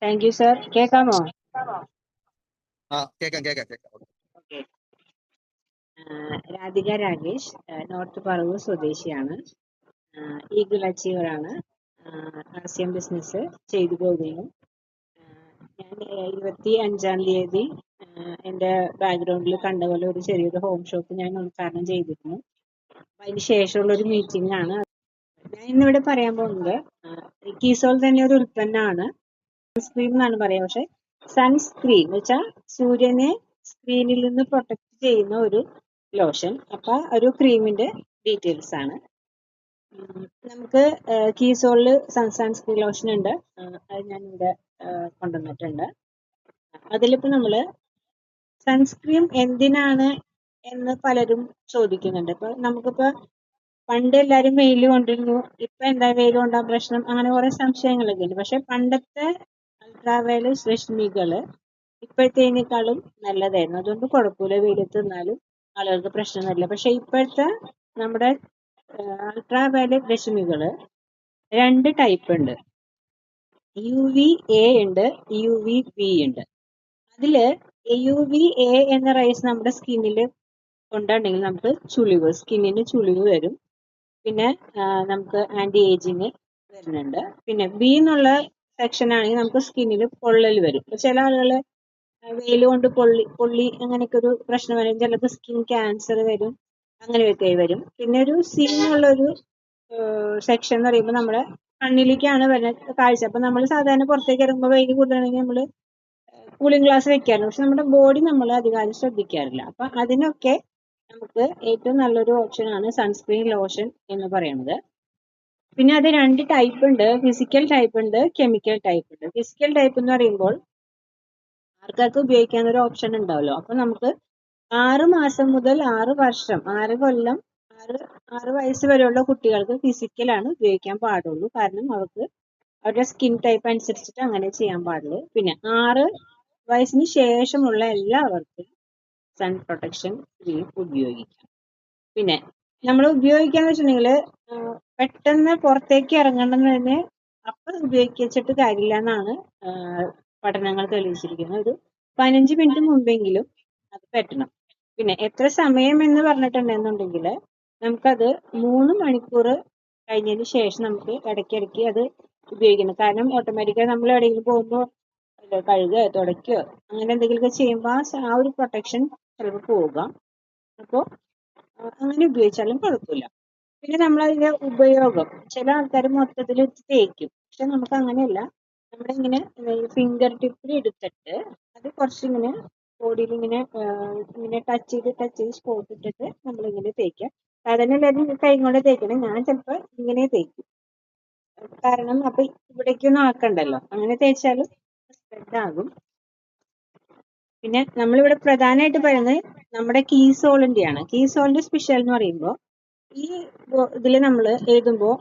Thank you sir. കേൾക്കാമോ? കേക്കാം. Okay. Radhika Rakesh, north Paravur സ്വദേശിയാണ്. ഈഗിൾ അച്ചീവർ ആണ്. ആസിയം ബിസിനസ് ചെയ്തു പോകുന്നു. ഞാൻ 25-ാം തീയതി എൻ്റെ ബാക്ക്ഗ്രൗണ്ടിൽ കണ്ട പോലെ ഒരു ചെറിയൊരു ഹോം ഷോപ്പ് ഞാൻ ഉദ്ഘാടനം ചെയ്തിരുന്നു. അതിന് ശേഷമുള്ള ഒരു മീറ്റിംഗ് ആണ് ഞാൻ ഇന്നിവിടെ പറയാൻ പോകുന്നത്. കീസോൾ തന്നെ ഒരു ഉൽപ്പന്നമാണ്. സൺസ്ക്രീൻ എന്നാണ് പറയാ, പക്ഷെ സൺസ്ക്രീൻ എന്ന് വെച്ചാൽ സൂര്യനെ സ്ക്രീനിൽ നിന്ന് പ്രൊട്ടക്ട് ചെയ്യുന്ന ഒരു ലോഷൻ. അപ്പൊ ഒരു ക്രീമിന്റെ ഡീറ്റെയിൽസ് ആണ്. നമുക്ക് കീസോളില് സൺസ്ക്രീൻ ലോഷൻ ഉണ്ട്. അത് ഞാൻ ഇവിടെ കൊണ്ടുവന്നിട്ടുണ്ട്. അതിലിപ്പോ നമ്മള് സൺസ്ക്രീൻ എന്തിനാണ് എന്ന് പലരും ചോദിക്കുന്നുണ്ട്. ഇപ്പൊ നമുക്കിപ്പോ പണ്ട് എല്ലാരും വെയിൽ കൊണ്ടിരുന്നു, ഇപ്പൊ എന്താ വെയിൽ കൊണ്ടാൻ പ്രശ്നം, അങ്ങനെ കുറെ സംശയങ്ങളൊക്കെ ഉണ്ട്. പക്ഷെ പണ്ടത്തെ അൾട്രാവയലറ്റ് രശ്മികള് ഇപ്പോഴത്തേനേക്കാളും നല്ലതായിരുന്നു. അതുകൊണ്ട് കുഴപ്പമില്ല, വെയിലത്ത് നിന്നാലും ആളുകൾക്ക് പ്രശ്നം വരില്ല. പക്ഷെ ഇപ്പോഴത്തെ നമ്മുടെ അൾട്രാവയലറ്റ് രശ്മികള് 2 ടൈപ്പ് ഉണ്ട്. UVA ഉണ്ട്, UVB ഉണ്ട്. അതില് UVA എന്ന റേസ് നമ്മുടെ സ്കിന്നിൽ കൊണ്ടുണ്ടെങ്കിൽ നമുക്ക് സ്കിന്നിന് ചുളിവ് വരും. പിന്നെ നമുക്ക് ആന്റി ഏജിങ് വരുന്നുണ്ട്. പിന്നെ ബി എന്നുള്ള സെക്ഷൻ ആണെങ്കിൽ നമുക്ക് സ്കിന്നിൽ പൊള്ളൽ വരും. ചില ആളുകള് വെയിൽ കൊണ്ട് പൊള്ളി അങ്ങനെയൊക്കെ ഒരു പ്രശ്നം വരും. ചിലർക്ക് സ്കിൻ ക്യാൻസർ വരും, അങ്ങനെയൊക്കെ വരും. പിന്നെ ഒരു സി എന്നുള്ള ഒരു സെക്ഷൻ എന്ന് പറയുമ്പോൾ നമ്മുടെ കണ്ണിലേക്കാണ് വരുന്ന കാഴ്ച. അപ്പൊ നമ്മൾ സാധാരണ പുറത്തേക്ക് ഇറങ്ങുമ്പോൾ വെയിൽ കൂടുതലാണെങ്കിൽ നമ്മൾ കൂളിംഗ് ഗ്ലാസ് വെക്കാറുണ്ട്. പക്ഷെ നമ്മുടെ ബോഡി നമ്മൾ അധികം ശ്രദ്ധിക്കാറില്ല. അപ്പൊ അതിനൊക്കെ നമുക്ക് ഏറ്റവും നല്ലൊരു ഓപ്ഷൻ ആണ് സൺസ്ക്രീൻ ലോഷൻ എന്ന് പറയുന്നത്. പിന്നെ അത് 2 ടൈപ്പ് ഉണ്ട്. ഫിസിക്കൽ ടൈപ്പ് ഉണ്ട്, കെമിക്കൽ ടൈപ്പ് ഉണ്ട്. ഫിസിക്കൽ ടൈപ്പ് എന്ന് പറയുമ്പോൾ ആൾക്കാർക്ക് ഉപയോഗിക്കാൻ ഒരു ഓപ്ഷൻ ഉണ്ടാവല്ലോ. അപ്പൊ നമുക്ക് 6 മാസം മുതൽ 6 വർഷം 6 കൊല്ലം 6 വയസ്സ് വരെയുള്ള കുട്ടികൾക്ക് ഫിസിക്കലാണ് ഉപയോഗിക്കാൻ പാടുള്ളൂ. കാരണം അവർക്ക് അവരുടെ സ്കിൻ ടൈപ്പ് അനുസരിച്ചിട്ട് അങ്ങനെ ചെയ്യാൻ പാടുള്ളൂ. പിന്നെ 6 വയസ്സിന് ശേഷമുള്ള എല്ലാവർക്കും സൺ പ്രൊട്ടക്ഷൻ ക്രീം ഉപയോഗിക്കാം. പിന്നെ നമ്മൾ ഉപയോഗിക്കാന്ന് വെച്ചിട്ടുണ്ടെങ്കിൽ പെട്ടെന്ന് പുറത്തേക്ക് ഇറങ്ങണമെന്ന് അപ്പം ഉപയോഗിച്ചിട്ട് കാര്യമില്ല എന്നാണ് പഠനങ്ങൾ തെളിയിച്ചിരിക്കുന്നത്. ഒരു 15 മിനിറ്റ് മുമ്പെങ്കിലും അത് പറ്റണം. പിന്നെ എത്ര സമയം എന്ന് പറഞ്ഞിട്ടുണ്ടെന്നുണ്ടെങ്കിൽ നമുക്കത് 3 മണിക്കൂർ കഴിഞ്ഞതിന് ശേഷം നമുക്ക് ഇടയ്ക്കിടയ്ക്ക് അത് ഉപയോഗിക്കണം. കാരണം ഓട്ടോമാറ്റിക്കായി നമ്മൾ എവിടെയെങ്കിലും പോകുമ്പോൾ കഴുകുകയോ തുടയ്ക്കുകയോ അങ്ങനെ എന്തെങ്കിലുമൊക്കെ ചെയ്യുമ്പോൾ ആ ഒരു പ്രൊട്ടക്ഷൻ ചിലപ്പോൾ പോകാം. അപ്പോൾ അങ്ങനെ ഉപയോഗിച്ചാലും കുഴപ്പമില്ല. പിന്നെ നമ്മളതിന്റെ ഉപയോഗം, ചില ആൾക്കാർ മൊത്തത്തിൽ തേക്കും. പക്ഷെ നമുക്ക് അങ്ങനെയല്ല. നമ്മുടെ ഇങ്ങനെ ഫിംഗർ ടിപ്പിൽ എടുത്തിട്ട് അത് കുറച്ചിങ്ങനെ ബോഡിയിൽ ഇങ്ങനെ ടച്ച് ചെയ്ത് സ്പോട്ട് ഇട്ടിട്ട് നമ്മളിങ്ങനെ തേക്കുക. സാധാരണ എല്ലാവരും കൈ കൊണ്ട് തേക്കണം. ഞാൻ ചിലപ്പോൾ ഇങ്ങനെ തേക്കും. കാരണം അപ്പൊ ഇവിടേക്കൊന്നും ആക്കണ്ടല്ലോ. അങ്ങനെ തേച്ചാലും സ്പ്രെഡ് ആകും. പിന്നെ നമ്മളിവിടെ പ്രധാനമായിട്ട് പറയുന്നത് നമ്മുടെ കീസോളിന്റെയാണ്. കീസോളിന്റെ സ്പെഷ്യൽ എന്ന് പറയുമ്പോൾ ഈ ഇതില് നമ്മൾ എഴുതുമ്പോൾ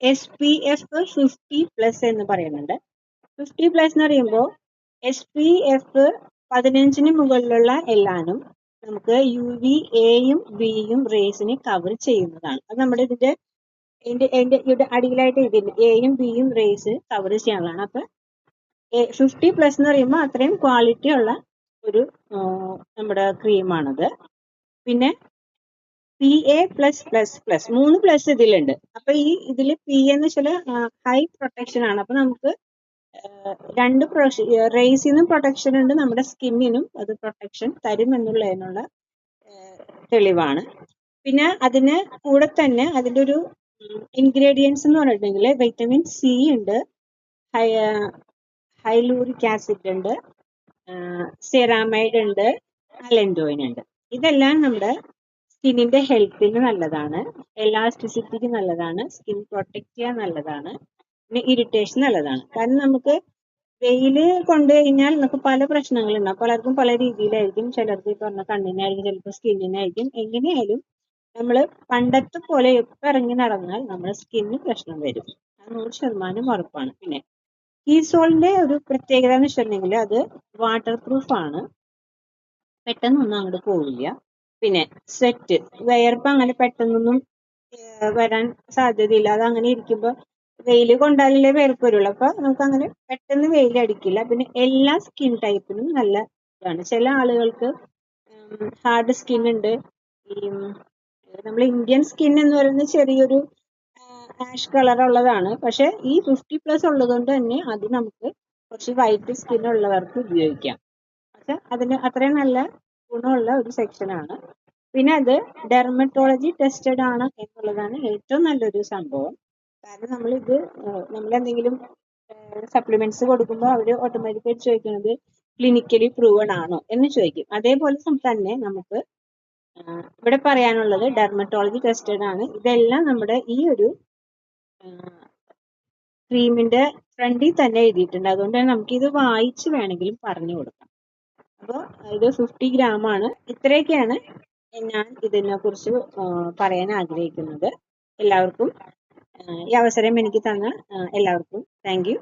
SPF 50+ എന്ന് പറയുന്നുണ്ട്. 50+ എന്ന് പറയുമ്പോൾ SPF 15 മുകളിലുള്ള എല്ലാനും നമുക്ക് UVAയും Bയും റേസിനെ കവർ ചെയ്യുന്നതാണ്. അത് നമ്മുടെ ഇതിന്റെ അടിയിലായിട്ട് ഇതിന്റെ Aയും Bയും റേസ് കവർ ചെയ്യാനുള്ളതാണ്. അപ്പൊ 50+ എന്ന് പറയുമ്പോൾ അത്രയും ക്വാളിറ്റി ഉള്ള ഒരു നമ്മുടെ ക്രീമാണത്. പിന്നെ PA+++, 3 പ്ലസ് ഇതിലുണ്ട്. അപ്പൊ ഈ ഇതില് PA എന്ന് വെച്ചാൽ ഹൈ പ്രൊട്ടക്ഷൻ ആണ്. അപ്പൊ നമുക്ക് 2 റേസിനും പ്രൊട്ടക്ഷൻ ഉണ്ട്, നമ്മുടെ സ്കിന്നിനും അത് പ്രൊട്ടക്ഷൻ തരും എന്നുള്ളതിനുള്ള തെളിവാണ്. പിന്നെ അതിന് കൂടെ തന്നെ അതിന്റെ ഒരു ഇൻഗ്രീഡിയൻസ് എന്ന് പറഞ്ഞിട്ടുണ്ടെങ്കിൽ വൈറ്റമിൻ C ഉണ്ട്, ഹൈലൂറിക് ആസിഡ് ഉണ്ട്, സെറാമൈഡ് ഉണ്ട്, അലൻഡോയിൻ ഉണ്ട്. ഇതെല്ലാം നമ്മുടെ സ്കിന്നിന്റെ ഹെൽത്തിന് നല്ലതാണ്, എലാസ്റ്റിസിറ്റിക്ക് നല്ലതാണ്, സ്കിൻ പ്രൊട്ടക്ട് ചെയ്യാൻ നല്ലതാണ്, പിന്നെ ഇറിറ്റേഷൻ നല്ലതാണ്. കാരണം നമുക്ക് വെയില് കൊണ്ടു കഴിഞ്ഞാൽ നമുക്ക് പല പ്രശ്നങ്ങളുണ്ടാവും. പലർക്കും പല രീതിയിലായിരിക്കും. ചിലർക്ക് പറഞ്ഞ കണ്ണിനായിരിക്കും, ചിലപ്പോൾ സ്കിന്നിനായിരിക്കും. എങ്ങനെയായാലും നമ്മൾ പണ്ടത്തെ പോലെ എപ്പോൾ ഇറങ്ങി നടന്നാൽ നമ്മുടെ സ്കിന്നിന് പ്രശ്നം വരും. അത് 100% ഉറപ്പാണ്. പിന്നെ കീസോളിന്റെ ഒരു പ്രത്യേകത എന്ന് വെച്ചിട്ടുണ്ടെങ്കിൽ അത് വാട്ടർ പ്രൂഫ് ആണ്, പെട്ടെന്നൊന്നും അങ്ങോട്ട് പോവില്ല. പിന്നെ സ്വെറ്റ്, വിയർപ്പ് അങ്ങനെ പെട്ടെന്നൊന്നും വരാൻ സാധ്യതയില്ല. അത് അങ്ങനെ ഇരിക്കുമ്പോൾ വെയിൽ കൊണ്ടാലല്ലേ വേർപ്പ് വരുള്ളൂ. അപ്പൊ നമുക്ക് അങ്ങനെ പെട്ടെന്ന് വെയിൽ അടിക്കില്ല. പിന്നെ എല്ലാ സ്കിൻ ടൈപ്പിനും നല്ല ഇതാണ്. ചില ആളുകൾക്ക് ഹാർഡ് സ്കിൻ ഉണ്ട്. ഈ നമ്മൾ ഇന്ത്യൻ സ്കിൻ എന്ന് പറയുന്നത് ചെറിയൊരു ആഷ് കളർ ഉള്ളതാണ്. പക്ഷെ ഈ 50+ ഉള്ളത് കൊണ്ട് തന്നെ അത് നമുക്ക് കുറച്ച് വൈറ്റ് സ്കിൻ ഉള്ളവർക്ക് ഉപയോഗിക്കാം. പക്ഷെ അതിന് അത്രയും നല്ല ഗുണമുള്ള ഒരു സെക്ഷനാണ്. പിന്നെ അത് ഡെർമറ്റോളജി ടെസ്റ്റഡ് ആണ് എന്നുള്ളതാണ് ഏറ്റവും നല്ലൊരു സംഭവം. കാരണം നമ്മൾ എന്തെങ്കിലും സപ്ലിമെന്റ്സ് കൊടുക്കുമ്പോൾ അവർ ഓട്ടോമാറ്റിക്കായിട്ട് ചോദിക്കുന്നത് ക്ലിനിക്കലി പ്രൂവൺ ആണോ എന്ന് ചോദിക്കും. അതേപോലെ തന്നെ നമുക്ക് ഇവിടെ പറയാനുള്ളത് ഡെർമറ്റോളജി ടെസ്റ്റഡ് ആണ്. ഇതെല്ലാം നമ്മുടെ ഈ ഒരു ക്രീമിന്റെ ഫ്രണ്ടിൽ തന്നെ എഴുതിയിട്ടുണ്ട്. അതുകൊണ്ട് തന്നെ നമുക്ക് ഇത് വായിച്ച് വേണമെങ്കിലും പറഞ്ഞു കൊടുക്കാം. അപ്പോൾ ഇത് 50 gram ആണ്. ഇത്രയൊക്കെയാണ് ഞാൻ ഇതിനെ കുറിച്ച് പറയാൻ ആഗ്രഹിക്കുന്നത്. എല്ലാവർക്കും ഈ അവസരം എനിക്ക് തന്ന എല്ലാവർക്കും താങ്ക് യു.